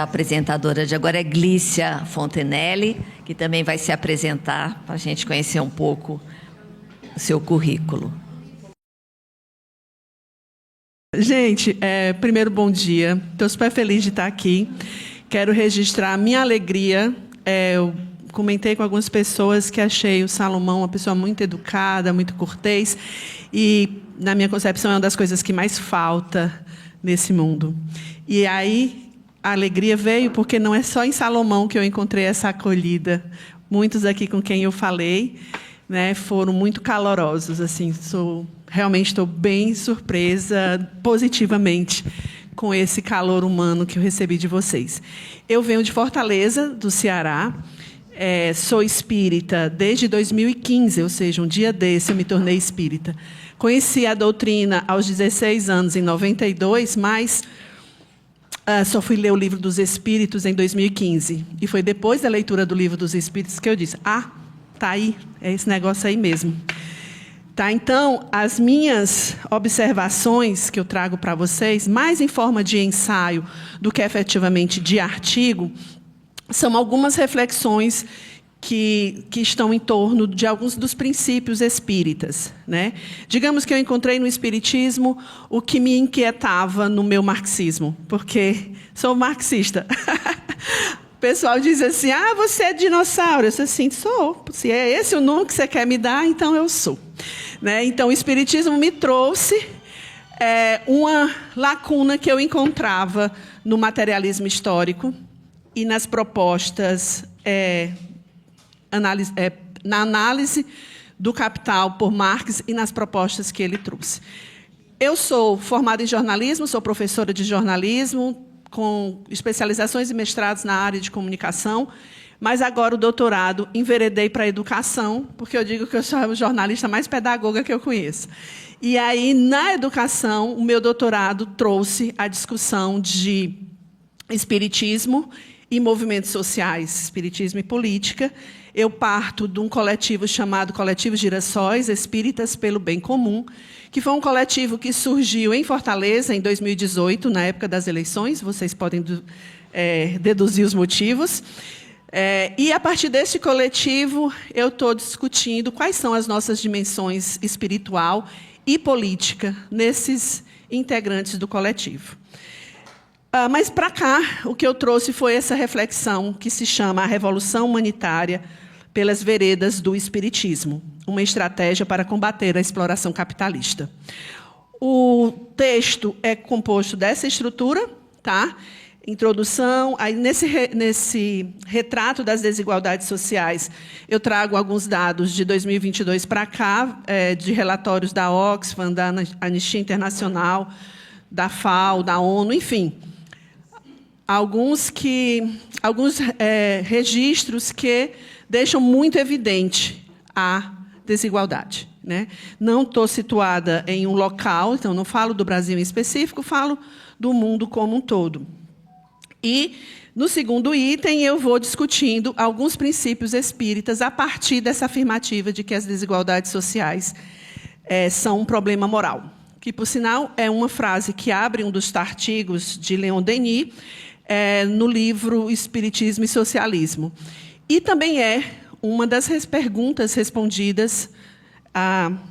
a apresentadora de agora é Glícia Fontenelle, que também vai se apresentar para a gente conhecer um pouco o seu currículo. Gente, primeiro, bom dia. Estou super feliz de estar aqui. Quero registrar a minha alegria. Eu comentei com algumas pessoas que achei o Salomão uma pessoa muito educada, muito cortês. E, na minha concepção, é uma das coisas que mais falta nesse mundo. E aí, a alegria veio porque não é só em Salomão que eu encontrei essa acolhida. Muitos aqui com quem eu falei, né, foram muito calorosos. Assim, realmente estou bem surpresa, positivamente, com esse calor humano que eu recebi de vocês. Eu venho de Fortaleza, do Ceará. Sou espírita desde 2015, ou seja, um dia desse eu me tornei espírita. Conheci a doutrina aos 16 anos, em 92, mas só fui ler o Livro dos Espíritos em 2015. E foi depois da leitura do Livro dos Espíritos que eu disse, tá aí, é esse negócio aí mesmo. Tá, então, as minhas observações que eu trago para vocês, mais em forma de ensaio do que efetivamente de artigo, são algumas reflexões que estão em torno de alguns dos princípios espíritas, né? Digamos que eu encontrei no espiritismo o que me inquietava no meu marxismo, porque sou marxista. O pessoal diz assim, você é dinossauro. Eu sou assim, sou. Se é esse o nome que você quer me dar, então eu sou. Né? Então, o espiritismo me trouxe uma lacuna que eu encontrava no materialismo histórico e nas propostas, na análise do Capital por Marx e nas propostas que ele trouxe. Eu sou formada em jornalismo, sou professora de jornalismo, com especializações e mestrados na área de comunicação, mas agora o doutorado enveredei para a educação, porque eu digo que eu sou a jornalista mais pedagoga que eu conheço. E aí, na educação, o meu doutorado trouxe a discussão de espiritismo e movimentos sociais, espiritismo e política. Eu parto de um coletivo chamado Coletivo Girassóis, Espíritas pelo Bem Comum, que foi um coletivo que surgiu em Fortaleza em 2018, na época das eleições, vocês podem deduzir os motivos. E, a partir desse coletivo, eu estou discutindo quais são as nossas dimensões espiritual e política nesses integrantes do coletivo. Mas, para cá, o que eu trouxe foi essa reflexão que se chama A Revolução Humanitária pelas Veredas do Espiritismo, uma estratégia para combater a exploração capitalista. O texto é composto dessa estrutura, tá? Introdução, aí nesse retrato das desigualdades sociais, eu trago alguns dados de 2022 para cá, de relatórios da Oxfam, da Anistia Internacional, da FAO, da ONU, enfim. Alguns registros que deixam muito evidente a desigualdade, né? Não estou situada em um local, então não falo do Brasil em específico, falo do mundo como um todo. E, no segundo item, eu vou discutindo alguns princípios espíritas a partir dessa afirmativa de que as desigualdades sociais são um problema moral. Que, por sinal, é uma frase que abre um dos artigos de Leon Denis, no livro Espiritismo e Socialismo. E também é uma das perguntas respondidas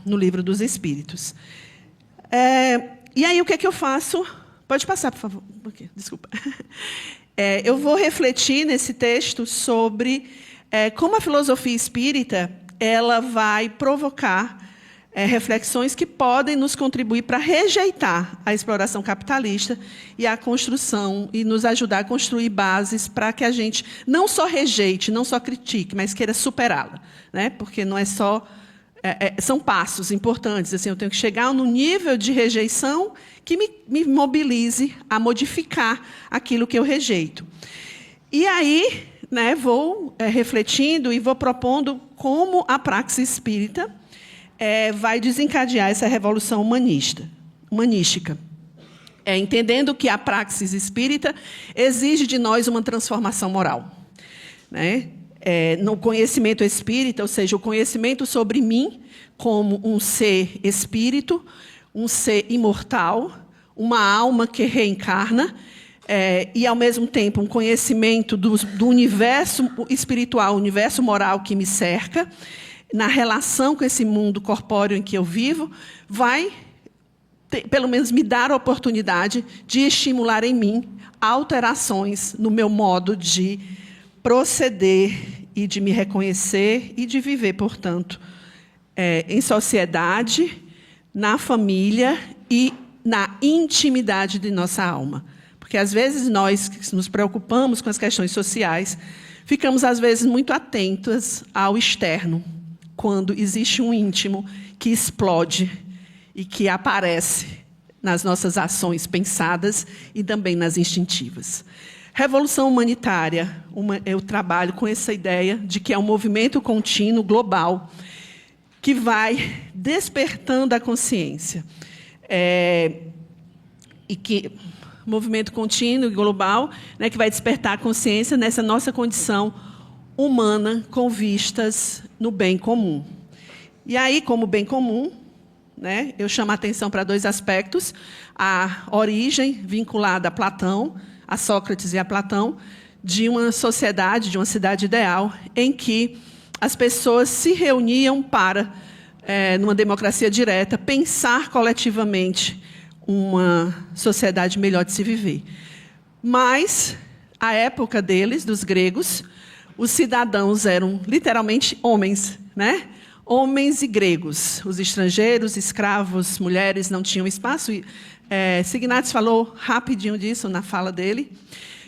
no Livro dos Espíritos. E aí, o que é que eu faço? Pode passar, por favor. Desculpa. Eu vou refletir nesse texto sobre como a filosofia espírita ela vai provocar reflexões que podem nos contribuir para rejeitar a exploração capitalista e a construção, e nos ajudar a construir bases para que a gente não só rejeite, não só critique, mas queira superá-la, né? Porque não é só... são passos importantes. Assim, eu tenho que chegar no nível de rejeição que me mobilize a modificar aquilo que eu rejeito. E aí, né, vou refletindo e vou propondo como a praxis espírita vai desencadear essa revolução humanística. Entendendo que a praxis espírita exige de nós uma transformação moral, né? No conhecimento espírita, ou seja, o conhecimento sobre mim como um ser espírito, um ser imortal, uma alma que reencarna, e, ao mesmo tempo, um conhecimento do universo espiritual, universo moral que me cerca, na relação com esse mundo corpóreo em que eu vivo, vai, pelo menos, me dar a oportunidade de estimular em mim alterações no meu modo de proceder e de me reconhecer e de viver, portanto, em sociedade, na família e na intimidade de nossa alma. Porque, às vezes, nós que nos preocupamos com as questões sociais, ficamos, às vezes, muito atentas ao externo, quando existe um íntimo que explode e que aparece nas nossas ações pensadas e também nas instintivas. Revolução humanitária, eu trabalho com essa ideia de que é um movimento contínuo, global, que vai despertando a consciência. E que movimento contínuo e global, né, que vai despertar a consciência nessa nossa condição humana com vistas no bem comum. E aí, como bem comum, né, eu chamo a atenção para 2 aspectos: a origem vinculada a Platão, a Sócrates e a Platão, de uma sociedade, de uma cidade ideal, em que as pessoas se reuniam para, numa democracia direta, pensar coletivamente uma sociedade melhor de se viver. Mas, à época deles, dos gregos, os cidadãos eram literalmente homens, né? Homens e gregos. Os estrangeiros, escravos, mulheres não tinham espaço. Signatis falou rapidinho disso na fala dele,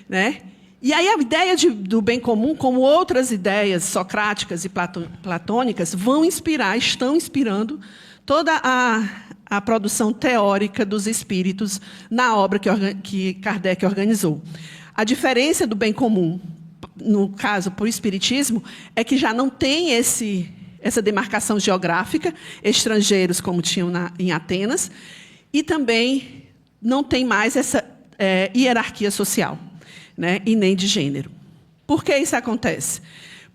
né? E aí a ideia do bem comum, como outras ideias socráticas e platônicas, estão inspirando toda a produção teórica dos espíritos na obra que Kardec organizou. A diferença do bem comum, no caso, para o espiritismo, é que já não tem essa demarcação geográfica, estrangeiros como tinham em Atenas, e também não tem mais essa hierarquia social, né, e nem de gênero. Por que isso acontece?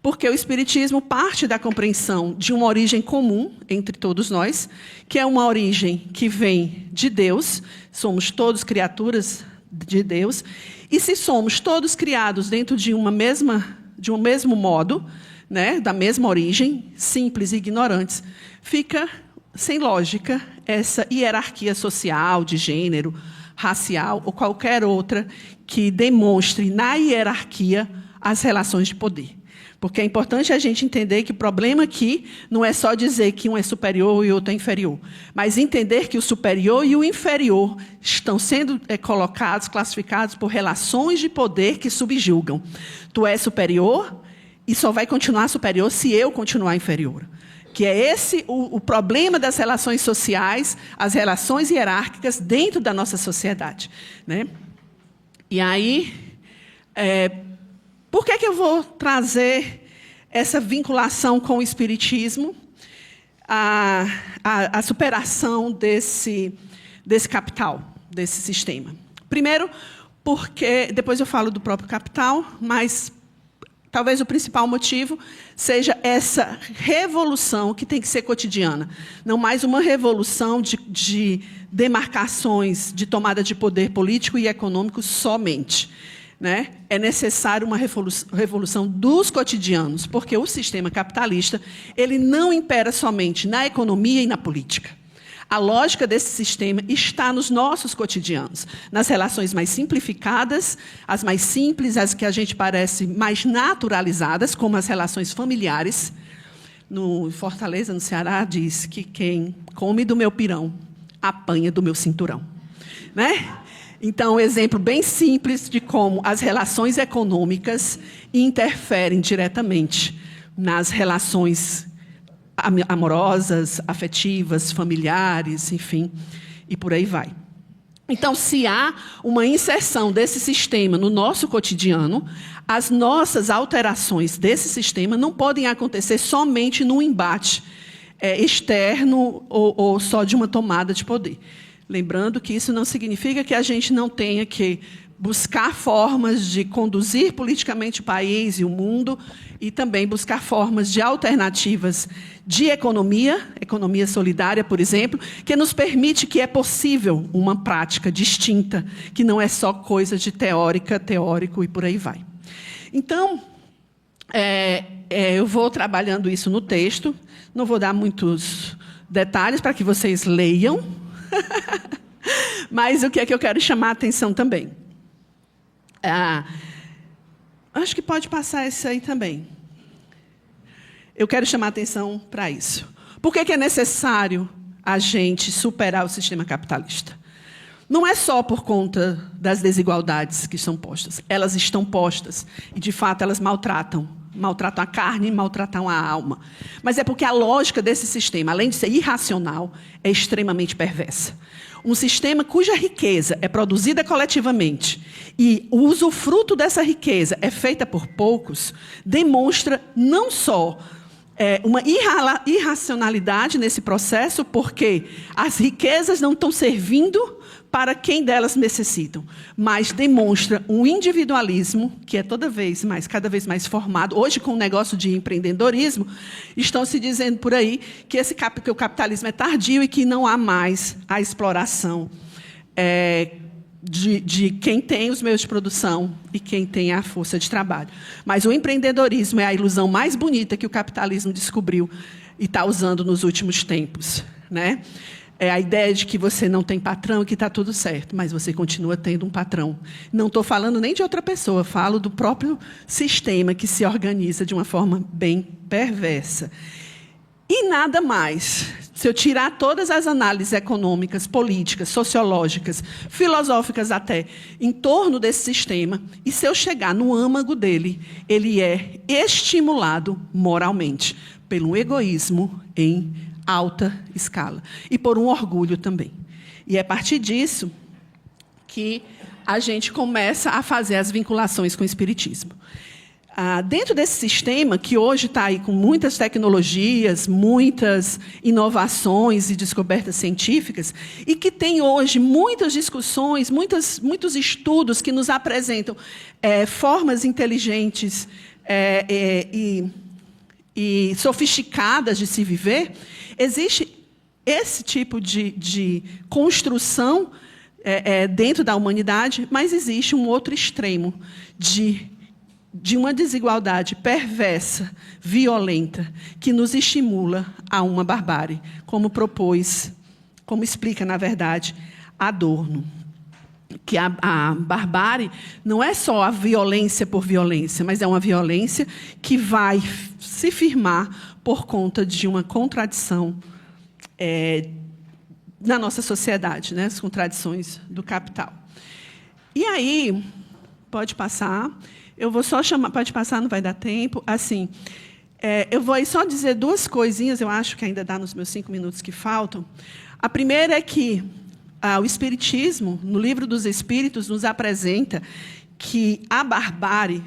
Porque o espiritismo parte da compreensão de uma origem comum entre todos nós, que é uma origem que vem de Deus, somos todos criaturas de Deus, e se somos todos criados dentro de um mesmo modo, né, da mesma origem, simples e ignorantes, fica sem lógica essa hierarquia social, de gênero, racial ou qualquer outra que demonstre na hierarquia as relações de poder. Porque é importante a gente entender que o problema aqui não é só dizer que um é superior e o outro é inferior, mas entender que o superior e o inferior estão sendo colocados, classificados por relações de poder que subjugam. Tu és superior e só vai continuar superior se eu continuar inferior. Que é esse o problema das relações sociais, as relações hierárquicas dentro da nossa sociedade, né? E aí, por que eu vou trazer essa vinculação com o espiritismo, a superação desse capital, desse sistema? Primeiro, porque, depois eu falo do próprio capital, mas talvez o principal motivo seja essa revolução que tem que ser cotidiana. Não mais uma revolução de demarcações, de tomada de poder político e econômico somente, né? É necessário uma revolução dos cotidianos, porque o sistema capitalista ele não impera somente na economia e na política. A lógica desse sistema está nos nossos cotidianos, nas relações mais simplificadas, as mais simples, as que a gente parece mais naturalizadas, como as relações familiares. No Fortaleza, no Ceará, diz que quem come do meu pirão, apanha do meu cinturão, né? Então, um exemplo bem simples de como as relações econômicas interferem diretamente nas relações amorosas, afetivas, familiares, enfim, e por aí vai. Então, se há uma inserção desse sistema no nosso cotidiano, as nossas alterações desse sistema não podem acontecer somente num embate externo ou só de uma tomada de poder. Lembrando que isso não significa que a gente não tenha que buscar formas de conduzir politicamente o país e o mundo, e também buscar formas de alternativas de economia solidária, por exemplo, que nos permite que é possível uma prática distinta, que não é só coisa de teórico e por aí vai. Então, eu vou trabalhando isso no texto, não vou dar muitos detalhes para que vocês leiam, mas o que é que eu quero chamar a atenção também? Acho que pode passar isso aí também. Eu quero chamar a atenção para isso. Por que é necessário a gente superar o sistema capitalista? Não é só por conta das desigualdades que estão postas. Elas estão postas e, de fato, elas maltratam a carne e maltratam a alma. Mas é porque a lógica desse sistema, além de ser irracional, é extremamente perversa. Um sistema cuja riqueza é produzida coletivamente e o usufruto dessa riqueza é feita por poucos, demonstra não só uma irracionalidade nesse processo, porque as riquezas não estão servindo para quem delas necessitam, mas demonstra um individualismo que é cada vez mais formado. Hoje, com o negócio de empreendedorismo, estão se dizendo por aí que o capitalismo é tardio e que não há mais a exploração de quem tem os meios de produção e quem tem a força de trabalho. Mas o empreendedorismo é a ilusão mais bonita que o capitalismo descobriu e está usando nos últimos tempos, né? É a ideia de que você não tem patrão e que está tudo certo, mas você continua tendo um patrão. Não estou falando nem de outra pessoa, falo do próprio sistema que se organiza de uma forma bem perversa. E nada mais. Se eu tirar todas as análises econômicas, políticas, sociológicas, filosóficas até, em torno desse sistema, e se eu chegar no âmago dele, ele é estimulado moralmente pelo egoísmo em alta escala. E por um orgulho também. E é a partir disso que a gente começa a fazer as vinculações com o espiritismo. Dentro desse sistema, que hoje está aí com muitas tecnologias, muitas inovações e descobertas científicas, e que tem hoje muitas discussões, muitos estudos que nos apresentam formas inteligentes e sofisticadas de se viver, existe esse tipo de construção dentro da humanidade, mas existe um outro extremo de uma desigualdade perversa, violenta, que nos estimula a uma barbárie, como explica, na verdade, Adorno. Que a barbárie não é só a violência por violência, mas é uma violência que vai se firmar por conta de uma contradição na nossa sociedade, né? As contradições do capital. E aí, pode passar, eu vou só chamar, pode passar, não vai dar tempo, assim, eu vou aí só dizer duas coisinhas, eu acho que ainda dá nos meus 5 minutos que faltam. A primeira é que o Espiritismo, no Livro dos Espíritos, nos apresenta que a barbárie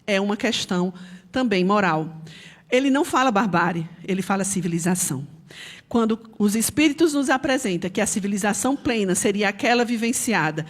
é uma questão também moral. Ele não fala barbárie, ele fala civilização. Quando os Espíritos nos apresentam que a civilização plena seria aquela vivenciada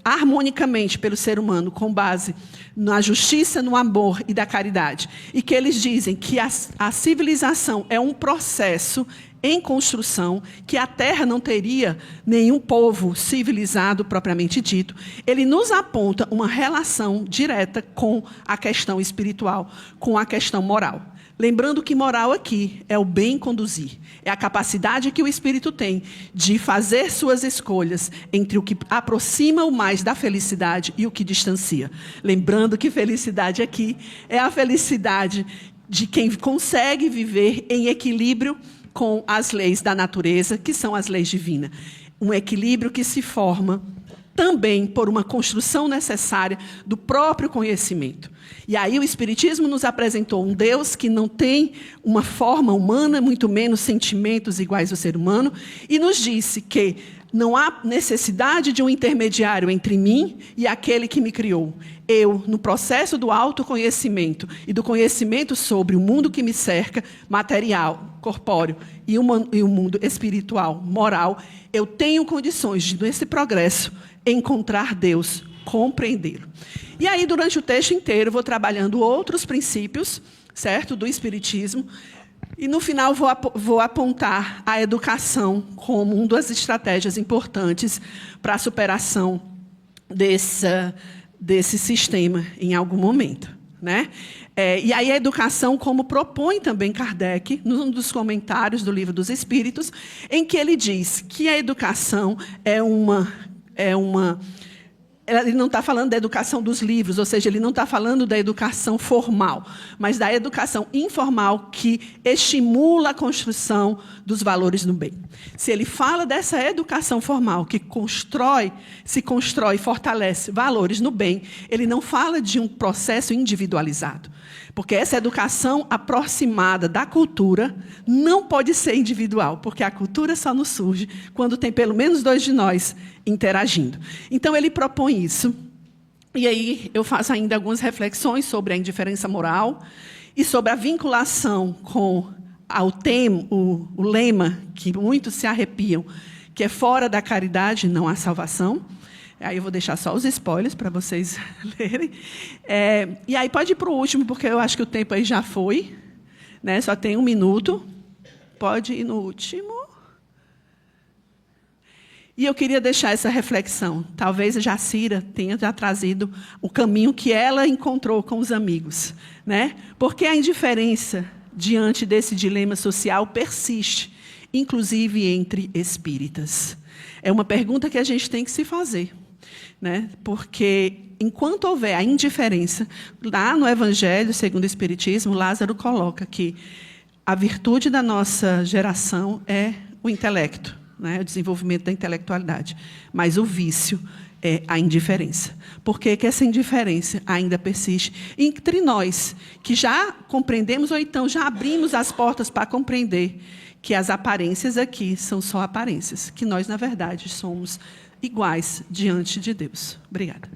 harmonicamente pelo ser humano, com base na justiça, no amor e da caridade, e que eles dizem que a civilização é um processo em construção, que a Terra não teria nenhum povo civilizado propriamente dito, ele nos aponta uma relação direta com a questão espiritual, com a questão moral. Lembrando que moral aqui é o bem conduzir, é a capacidade que o espírito tem de fazer suas escolhas entre o que aproxima o mais da felicidade e o que distancia. Lembrando que felicidade aqui é a felicidade de quem consegue viver em equilíbrio com as leis da natureza, que são as leis divinas. Um equilíbrio que se forma também por uma construção necessária do próprio conhecimento. E aí o Espiritismo nos apresentou um Deus que não tem uma forma humana, muito menos sentimentos iguais ao ser humano, e nos disse que não há necessidade de um intermediário entre mim e aquele que me criou. Eu, no processo do autoconhecimento e do conhecimento sobre o mundo que me cerca, material, corpóreo, e o mundo espiritual, moral, eu tenho condições de, nesse progresso, encontrar Deus compreendê-lo. E aí, durante o texto inteiro, vou trabalhando outros princípios, certo, do Espiritismo, e no final vou apontar a educação como uma das estratégias importantes para a superação desse sistema em algum momento, né? E aí a educação, como propõe também Kardec, num dos comentários do Livro dos Espíritos, em que ele diz que a educação ele não está falando da educação dos livros, ou seja, ele não está falando da educação formal, mas da educação informal que estimula a construção dos valores no bem. Se ele fala dessa educação formal que se constrói e fortalece valores no bem, ele não fala de um processo individualizado. Porque essa educação aproximada da cultura não pode ser individual, porque a cultura só nos surge quando tem pelo menos 2 de nós interagindo. Então, ele propõe isso. E aí eu faço ainda algumas reflexões sobre a indiferença moral e sobre a vinculação com o lema que muitos se arrepiam, que é fora da caridade não há salvação. Aí eu vou deixar só os spoilers para vocês lerem. E aí pode ir para o último, porque eu acho que o tempo aí já foi, né? Só tem 1 minuto. Pode ir no último. E eu queria deixar essa reflexão. Talvez a Jacira tenha já trazido o caminho que ela encontrou com os amigos, né? Porque a indiferença diante desse dilema social persiste, inclusive entre espíritas. É uma pergunta que a gente tem que se fazer, né? Porque, enquanto houver a indiferença, lá no Evangelho, segundo o Espiritismo, Lázaro coloca que a virtude da nossa geração é o intelecto, né? O desenvolvimento da intelectualidade. Mas o vício é a indiferença. Por que essa indiferença ainda persiste entre nós, que já compreendemos, ou então já abrimos as portas para compreender que as aparências aqui são só aparências, que nós, na verdade, somos iguais diante de Deus. Obrigada.